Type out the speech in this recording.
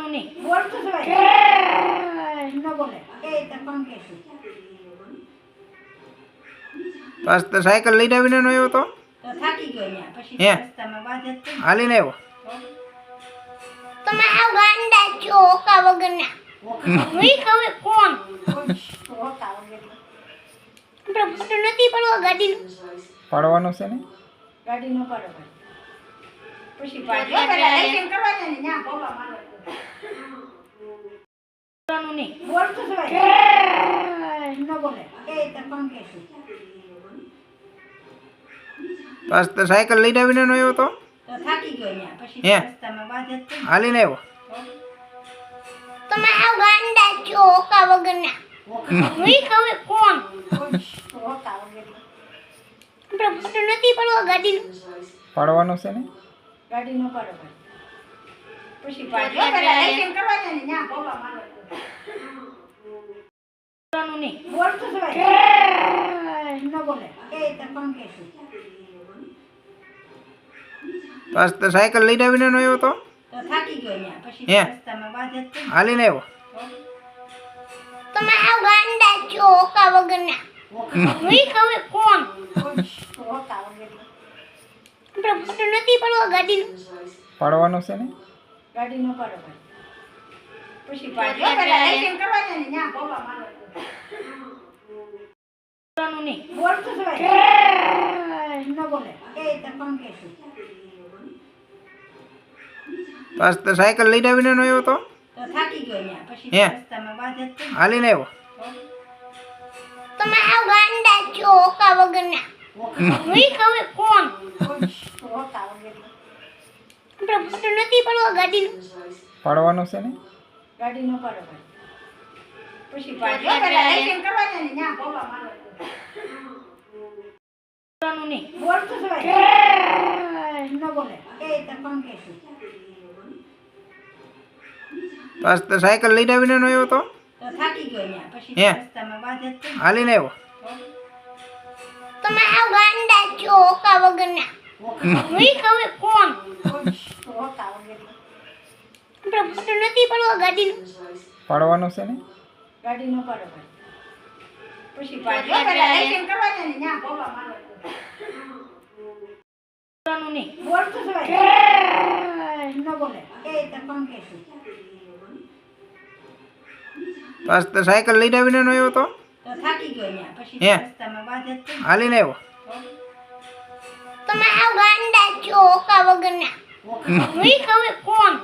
નહીં બોલતું જ હોય ન બોલે એ તો પંકે છે પાસ તો સાયકલ લઈને આવીને નો આવ્યો તો તો થાકી ગયો ત્યાં પછી હે? રસ્તામાં બાદ જ હાલીને આવ્યો તમે આ ગાંડા છો ઓકા વગરના હું કહું કોણ હોતા વગર આપણે ફોટો નથી પડવા ગાડીનો પાડવાનો છે ને ગાડી નો પાડો ભાઈ પછી પાડો પેલા લાઈસન્સ કરવાના ને ત્યાં બોલવા માંડો નહીં બોલતું જ હોય ન બોલે એ તો પંકે છે પાસ તો સાયકલ લઈને આવીને નો આવ્યો તો તો થાકી ગયો ત્યાં પછી હે? રસ્તામાં બાદ જ હાલીને આવ્યો તમે આ ગાંડા છો ઓકા વગરના હું કહું કોણ હોતા વગર આપણે ફોટો નથી પડવા ગાડીનો પાડવાનો છે ને ગાડી નો પાડો ભાઈ પછી પાડો પેલા લાઈસન્સ કરવાના ને ત્યાં બોલવા માંડો નહીં બોલતું જ હોય ન બોલે એ તો પંકે છે પાસ તો સાયકલ લઈને આવીને નો આવ્યો તો તો થાકી ગયો ત્યાં પછી હે? રસ્તામાં બાદ જ હાલીને આવ્યો તમે આ ગાંડા છો ઓકા વગરના હું કહું કોણ હોતા વગર આપણે ફોટો નથી પડવા ગાડીનો પાડવાનો છે ને ગાડી નો પાડો ભાઈ પછી પાડો પેલા લાઈસન્સ કરવાના ને ત્યાં બોલવા માંડો નહીં બોલતું જ હોય ન બોલે એ તો પંકે છે પાસ તો સાયકલ લઈને આવીને નો આવ્યો તો તો થાકી ગયો ત્યાં પછી હે? રસ્તામાં બાદ જ હાલીને આવ્યો તમે આ ગાંડા છો ઓકા વગરના હું કહું કોણ હોતા વગર આપણે ફોટો નથી પડવા ગાડીનો પાડવાનો છે ને ગાડી નો પાડો ભાઈ પછી પાડો પેલા લાઈસન્સ કરવાના ને ત્યાં બોલવા માંડો નહીં બોલતું જ હોય ન બોલે એ તો પંકે છે પાસ તો સાયકલ લઈને આવીને નો આવ્યો તો તો થાકી ગયો ત્યાં પછી હે? રસ્તામાં બાદ જ હાલીને આવ્યો તમે આ ગાંડા છો ઓકા વગરના હું કહું કોણ હોતા વગર આપણે ફોટો નથી પડવા ગાડીનો પાડવાનો છે ને ગાડી નો પાડો ભાઈ પછી પાડો પેલા લાઈસન્સ કરવાના ને ત્યાં બોલવા માંડો નહીં બોલતું જ હોય ન બોલે એ તો પંકે છે પાસ તો સાયકલ લઈને આવીને નો આવ્યો તો તો થાકી ગયો ત્યાં પછી હે? રસ્તામાં બાદ જ હાલીને આવ્યો તમે આ ગાંડા છો ઓકા વગરના હું કહું કોણ